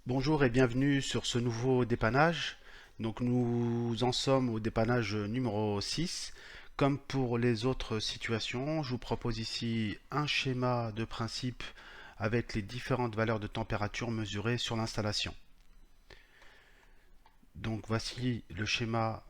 Bonjour et bienvenue sur ce nouveau dépannage. Donc nous en sommes au dépannage numéro 6. Comme pour les autres situations, je vous propose ici un schéma de principe avec les différentes valeurs de température mesurées sur l'installation. Donc voici le schéma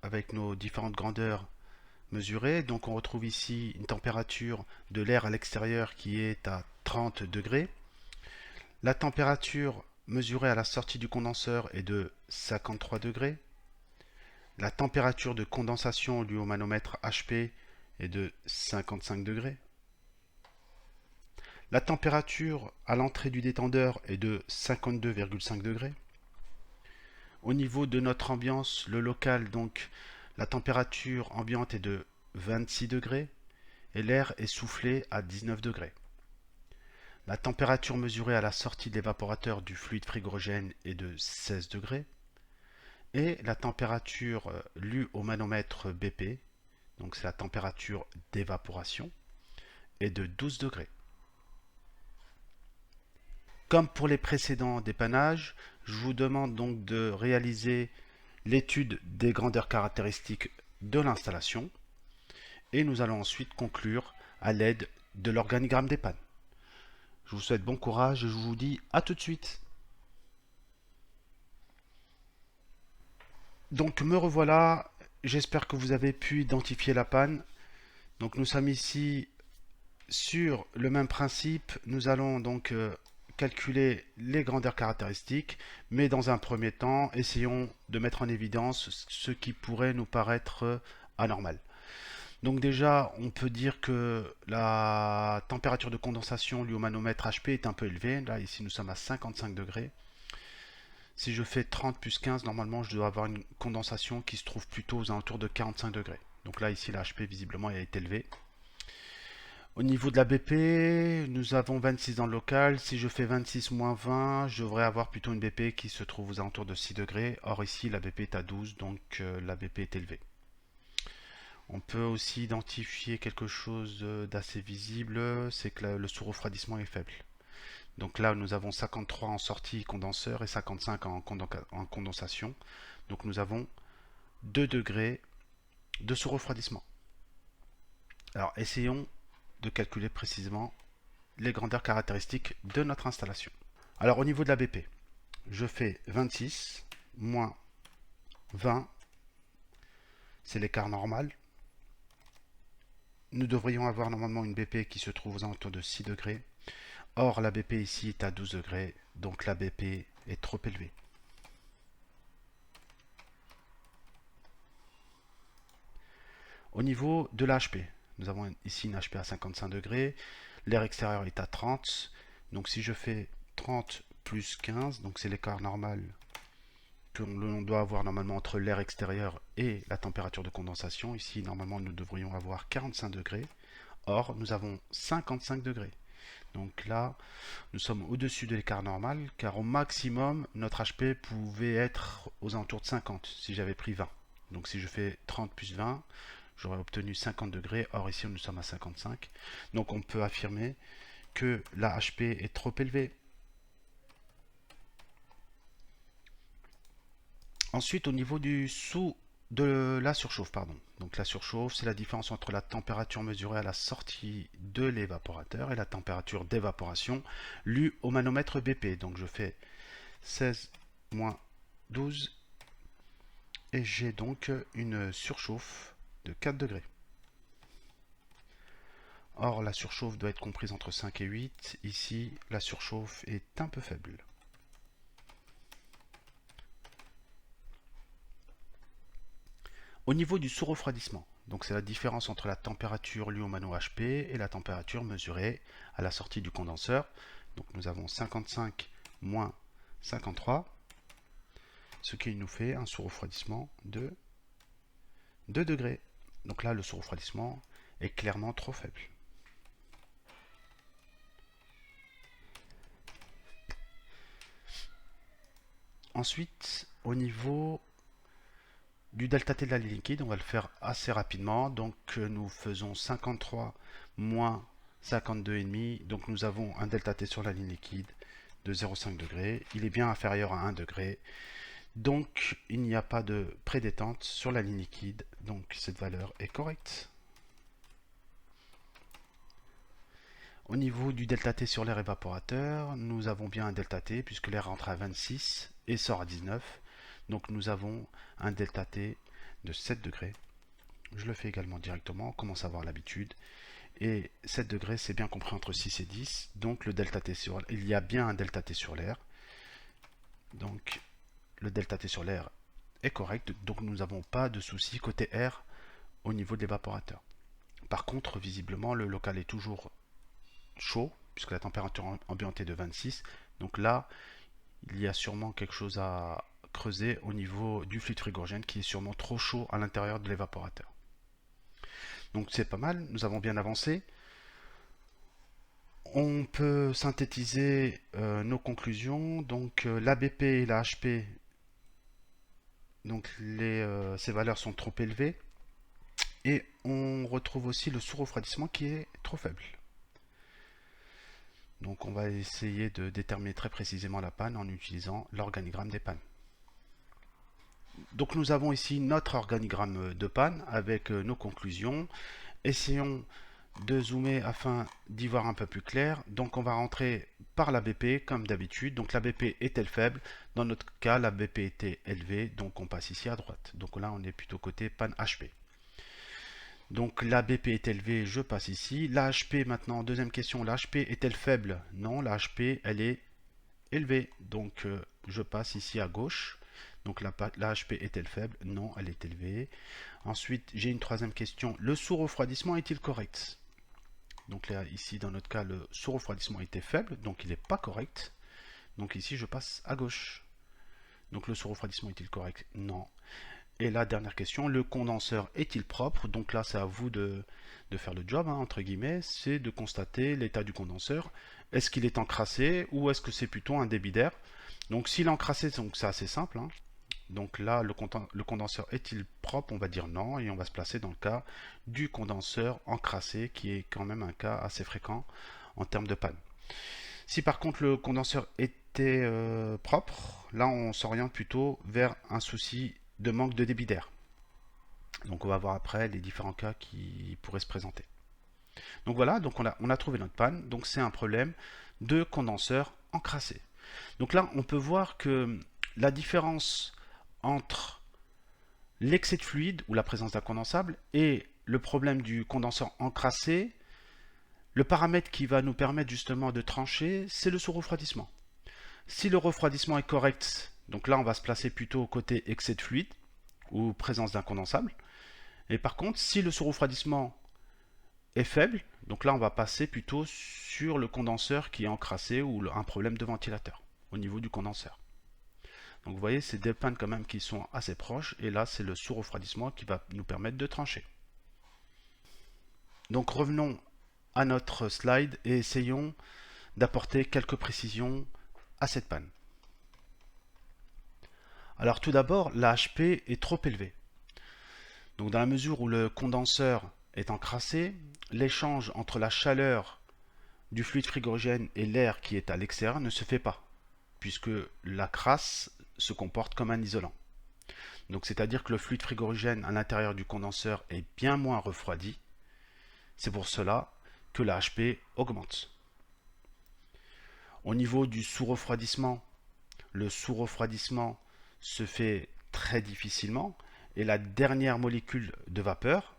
avec nos différentes grandeurs mesurées. Donc on retrouve ici une température de l'air à l'extérieur qui est à 30 degrés. La température mesurée à la sortie du condenseur est de 53 degrés. La température de condensation due au manomètre HP est de 55 degrés. La température à l'entrée du détendeur est de 52,5 degrés. Au niveau de notre ambiance, le local, donc, la température ambiante est de 26 degrés et l'air est soufflé à 19 degrés. La température mesurée à la sortie de l'évaporateur du fluide frigorigène est de 16 degrés. Et la température lue au manomètre BP, donc c'est la température d'évaporation, est de 12 degrés. Comme pour les précédents dépannages, je vous demande donc de réaliser l'étude des grandeurs caractéristiques de l'installation et nous allons ensuite conclure à l'aide de l'organigramme des pannes. Je vous souhaite bon courage et je vous dis à tout de suite. Donc me revoilà, j'espère que vous avez pu identifier la panne. Donc nous sommes ici sur le même principe, nous allons donc calculer les grandeurs caractéristiques, mais dans un premier temps, essayons de mettre en évidence ce qui pourrait nous paraître anormal. Donc déjà, on peut dire que la température de condensation liée au manomètre HP est un peu élevée. Là, ici, nous sommes à 55 degrés. Si je fais 30 plus 15, normalement, je dois avoir une condensation qui se trouve plutôt aux alentours de 45 degrés. Donc là, ici, la HP, visiblement, est élevée. Au niveau de la BP, nous avons 26 dans le local. Si je fais 26 moins 20, je devrais avoir plutôt une BP qui se trouve aux alentours de 6 degrés. Or ici, la BP est à 12, donc la BP est élevée. On peut aussi identifier quelque chose d'assez visible, c'est que le sous-refroidissement est faible. Donc là, nous avons 53 en sortie condenseur et 55 en condensation. Donc nous avons 2 degrés de sous-refroidissement. Alors essayons de calculer précisément les grandeurs caractéristiques de notre installation. Alors au niveau de la BP, je fais 26 moins 20, c'est l'écart normal. Nous devrions avoir normalement une BP qui se trouve aux alentours de 6 degrés. Or la BP ici est à 12 degrés, donc la BP est trop élevée. Au niveau de l'HP, nous avons ici une HP à 55 degrés, l'air extérieur est à 30, donc si je fais 30 plus 15, donc c'est l'écart normal que l'on doit avoir normalement entre l'air extérieur et la température de condensation. Ici, normalement, nous devrions avoir 45 degrés. Or, nous avons 55 degrés. Donc là, nous sommes au-dessus de l'écart normal, car au maximum, notre HP pouvait être aux alentours de 50, si j'avais pris 20. Donc si je fais 30 plus 20, j'aurais obtenu 50 degrés. Or ici, nous sommes à 55. Donc on peut affirmer que la HP est trop élevée. Ensuite, au niveau de la surchauffe, pardon. Donc la surchauffe, c'est la différence entre la température mesurée à la sortie de l'évaporateur et la température d'évaporation lue au manomètre BP. Donc je fais 16 moins 12 et j'ai donc une surchauffe de 4 degrés. Or, la surchauffe doit être comprise entre 5 et 8. Ici, la surchauffe est un peu faible. Au niveau du sous-refroidissement, donc c'est la différence entre la température liée au mano HP et la température mesurée à la sortie du condenseur. Donc nous avons 55 moins 53, ce qui nous fait un sous-refroidissement de 2 degrés. Donc là, le sous-refroidissement est clairement trop faible. Ensuite, au niveau du delta T de la ligne liquide, on va le faire assez rapidement. Donc nous faisons 53 moins 52,5. Donc nous avons un delta T sur la ligne liquide de 0,5 degrés. Il est bien inférieur à 1 degré. Donc il n'y a pas de prédétente sur la ligne liquide. Donc cette valeur est correcte. Au niveau du delta T sur l'air évaporateur, nous avons bien un delta T puisque l'air rentre à 26 et sort à 19. Donc nous avons un delta T de 7 degrés. Je le fais également directement, on commence à avoir l'habitude. Et 7 degrés, c'est bien compris entre 6 et 10. Donc le delta T sur il y a bien un delta T sur l'air. Donc le delta T sur l'air est correct. Donc nous n'avons pas de souci côté air au niveau de l'évaporateur. Par contre, visiblement, le local est toujours chaud, puisque la température ambiante est de 26. Donc là, il y a sûrement quelque chose à creuser au niveau du fluide frigorigène qui est sûrement trop chaud à l'intérieur de l'évaporateur. Donc c'est pas mal, nous avons bien avancé. On peut synthétiser nos conclusions. Donc l'ABP et la HP, donc ces valeurs sont trop élevées. Et on retrouve aussi le sous-refroidissement qui est trop faible. Donc on va essayer de déterminer très précisément la panne en utilisant l'organigramme des pannes. Donc nous avons ici notre organigramme de panne avec nos conclusions. Essayons de zoomer afin d'y voir un peu plus clair. Donc on va rentrer par l'ABP comme d'habitude. Donc l'ABP est-elle faible? Dans notre cas, l'ABP était élevée, donc on passe ici à droite. Donc là on est plutôt côté panne HP. Donc la BP est élevée, je passe ici. La HP maintenant, deuxième question, la HP est-elle faible? Non, la HP elle est élevée. Donc je passe ici à gauche. Donc la HP est-elle faible? Non, elle est élevée. Ensuite, j'ai une troisième question. Le sous-refroidissement est-il correct? Donc là, ici, dans notre cas, le sous-refroidissement était faible, donc il n'est pas correct. Donc ici, je passe à gauche. Donc le sous-refroidissement est-il correct? Non. Et la dernière question, le condenseur est-il propre? Donc là, c'est à vous de faire le job, hein, entre guillemets, c'est de constater l'état du condenseur. Est-ce qu'il est encrassé ou est-ce que c'est plutôt un débit d'air? Donc s'il est encrassé, c'est assez simple. Hein. Donc là, le condenseur est-il propre? On va dire non, et on va se placer dans le cas du condenseur encrassé, qui est quand même un cas assez fréquent en termes de panne. Si par contre le condenseur était propre, là on s'oriente plutôt vers un souci de manque de débit d'air. Donc on va voir après les différents cas qui pourraient se présenter. Donc voilà, donc on a trouvé notre panne. Donc c'est un problème de condenseur encrassé. Donc là on peut voir que la différence entre l'excès de fluide ou la présence d'un condensable et le problème du condenseur encrassé, le paramètre qui va nous permettre justement de trancher, c'est le sous-refroidissement. Si le refroidissement est correct, donc là on va se placer plutôt au côté excès de fluide ou présence d'un condensable. Et par contre, si le sous-refroidissement est faible, donc là on va passer plutôt sur le condenseur qui est encrassé ou un problème de ventilateur au niveau du condenseur. Donc vous voyez, c'est des pannes quand même qui sont assez proches, et là c'est le sous-refroidissement qui va nous permettre de trancher. Donc revenons à notre slide et essayons d'apporter quelques précisions à cette panne. Alors tout d'abord, la HP est trop élevée. Donc dans la mesure où le condenseur est encrassé, l'échange entre la chaleur du fluide frigorigène et l'air qui est à l'extérieur ne se fait pas, puisque la crasse se comporte comme un isolant. Donc c'est-à-dire que le fluide frigorigène à l'intérieur du condenseur est bien moins refroidi. C'est pour cela que la HP augmente. Au niveau du sous-refroidissement, le sous-refroidissement se fait très difficilement, et la dernière molécule de vapeur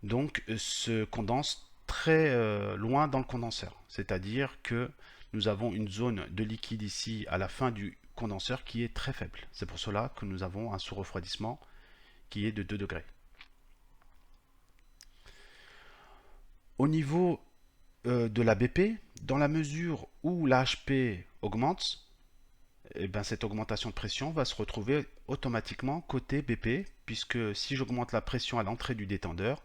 donc se condense très loin dans le condenseur. C'est-à-dire que nous avons une zone de liquide ici à la fin du condenseur qui est très faible. C'est pour cela que nous avons un sous-refroidissement qui est de 2 degrés. Au niveau de la BP, dans la mesure où la HP augmente, eh bien, cette augmentation de pression va se retrouver automatiquement côté BP, puisque si j'augmente la pression à l'entrée du détendeur,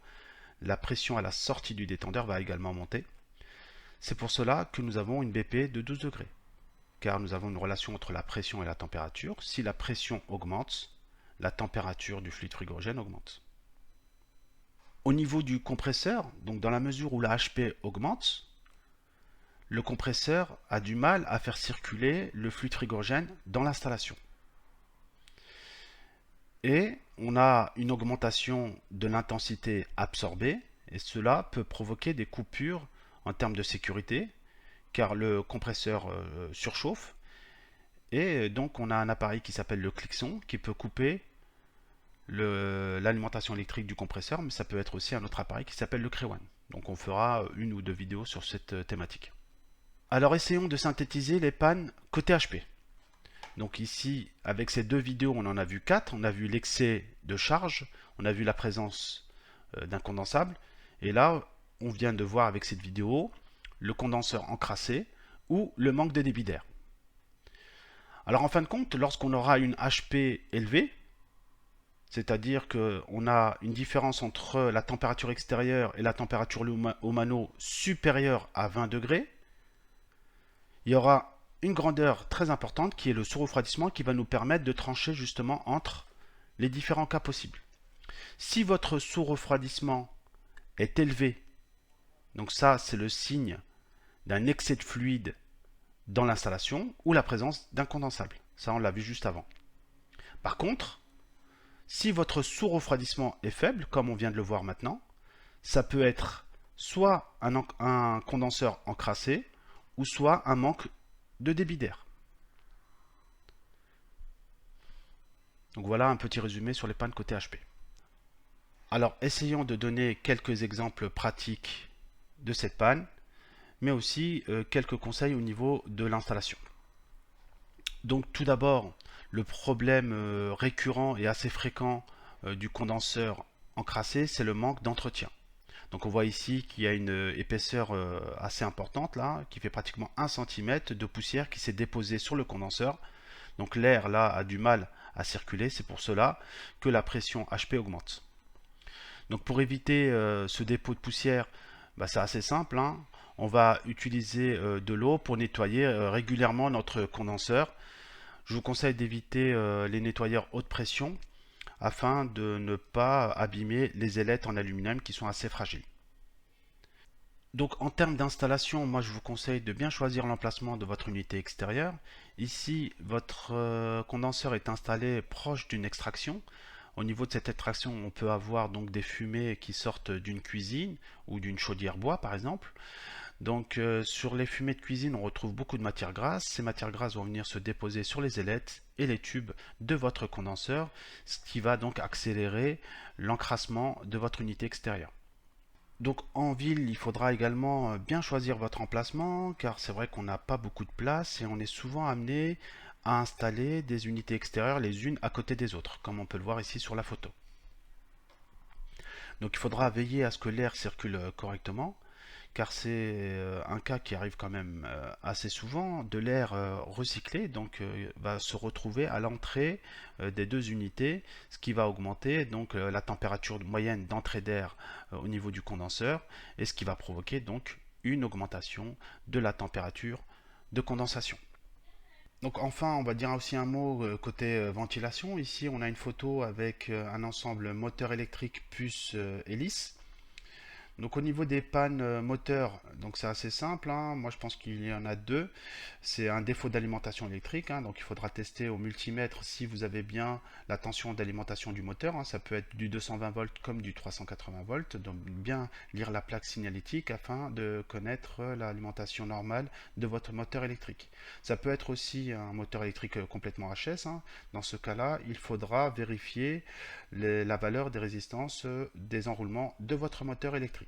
la pression à la sortie du détendeur va également monter. C'est pour cela que nous avons une BP de 12 degrés, car nous avons une relation entre la pression et la température. Si la pression augmente, la température du fluide frigorigène augmente. Au niveau du compresseur, donc dans la mesure où la HP augmente, le compresseur a du mal à faire circuler le fluide frigorigène dans l'installation. Et on a une augmentation de l'intensité absorbée, et cela peut provoquer des coupures en termes de sécurité, car le compresseur surchauffe, et donc on a un appareil qui s'appelle le cliqueson qui peut couper l'alimentation électrique du compresseur, mais ça peut être aussi un autre appareil qui s'appelle le Crewan. Donc on fera une ou deux vidéos sur cette thématique. Alors essayons de synthétiser les pannes côté HP. Donc ici, avec ces deux vidéos, on en a vu 4. On a vu l'excès de charge, on a vu la présence d'un condensable, et là, on vient de voir avec cette vidéo le condenseur encrassé ou le manque de débit d'air. Alors en fin de compte, lorsqu'on aura une HP élevée, c'est-à-dire qu'on a une différence entre la température extérieure et la température au mano supérieure à 20 degrés, il y aura une grandeur très importante qui est le sous-refroidissement qui va nous permettre de trancher justement entre les différents cas possibles. Si votre sous-refroidissement est élevé, donc ça c'est le signe d'un excès de fluide dans l'installation ou la présence d'un condensable. Ça on l'a vu juste avant. Par contre, si votre sous-refroidissement est faible, comme on vient de le voir maintenant, ça peut être soit un condenseur encrassé ou soit un manque de débit d'air. Donc voilà un petit résumé sur les pannes côté HP. Alors essayons de donner quelques exemples pratiques de cette panne, mais aussi quelques conseils au niveau de l'installation. Donc tout d'abord, le problème récurrent et assez fréquent du condenseur encrassé, c'est le manque d'entretien. Donc on voit ici qu'il y a une épaisseur assez importante là, qui fait pratiquement 1 cm de poussière qui s'est déposée sur le condenseur. Donc l'air là a du mal à circuler, c'est pour cela que la pression HP augmente. Donc pour éviter ce dépôt de poussière, c'est assez simple, hein. On va utiliser de l'eau pour nettoyer régulièrement notre condenseur. Je vous conseille d'éviter les nettoyeurs haute pression afin de ne pas abîmer les ailettes en aluminium qui sont assez fragiles. Donc en termes d'installation, moi je vous conseille de bien choisir l'emplacement de votre unité extérieure. Ici, votre condenseur est installé proche d'une extraction. Au niveau de cette extraction, on peut avoir donc des fumées qui sortent d'une cuisine ou d'une chaudière bois par exemple. Donc sur les fumées de cuisine, on retrouve beaucoup de matières grasses. Ces matières grasses vont venir se déposer sur les ailettes et les tubes de votre condenseur, ce qui va donc accélérer l'encrassement de votre unité extérieure. Donc en ville, il faudra également bien choisir votre emplacement, car c'est vrai qu'on n'a pas beaucoup de place et on est souvent amené à installer des unités extérieures les unes à côté des autres, comme on peut le voir ici sur la photo. Donc il faudra veiller à ce que l'air circule correctement, car c'est un cas qui arrive quand même assez souvent, de l'air recyclé donc va se retrouver à l'entrée des deux unités, ce qui va augmenter donc la température moyenne d'entrée d'air au niveau du condenseur, et ce qui va provoquer donc une augmentation de la température de condensation. Donc enfin, on va dire aussi un mot côté ventilation. Ici, on a une photo avec un ensemble moteur électrique puce hélice. Donc au niveau des pannes moteurs, donc c'est assez simple, hein. Moi je pense qu'il y en a deux. C'est un défaut d'alimentation électrique, hein. Donc il faudra tester au multimètre si vous avez bien la tension d'alimentation du moteur, hein. Ça peut être du 220 volts comme du 380 volts. Donc bien lire la plaque signalétique afin de connaître l'alimentation normale de votre moteur électrique. Ça peut être aussi un moteur électrique complètement HS, hein. Dans ce cas-là, il faudra vérifier la valeur des résistances des enroulements de votre moteur électrique.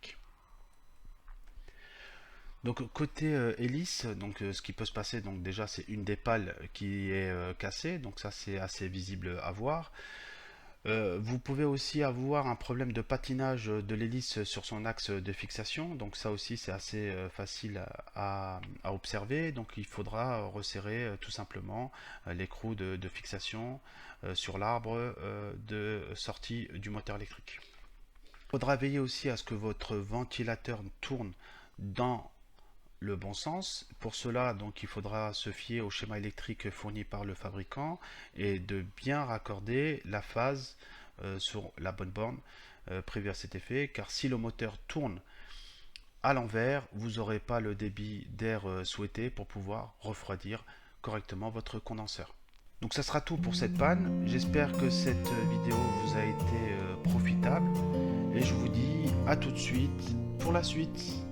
Donc côté hélice, donc ce qui peut se passer, donc déjà c'est une des pales qui est cassée, donc ça c'est assez visible à voir. Vous pouvez aussi avoir un problème de patinage de l'hélice sur son axe de fixation, donc ça aussi c'est assez facile à observer, donc il faudra resserrer tout simplement l'écrou de fixation sur l'arbre de sortie du moteur électrique. Il faudra veiller aussi à ce que votre ventilateur tourne dans le bon sens. Pour cela, donc, il faudra se fier au schéma électrique fourni par le fabricant et de bien raccorder la phase sur la bonne borne prévue à cet effet, car si le moteur tourne à l'envers, vous n'aurez pas le débit d'air souhaité pour pouvoir refroidir correctement votre condenseur. Donc ça sera tout pour cette panne. J'espère que cette vidéo vous a été profitable et je vous dis à tout de suite pour la suite.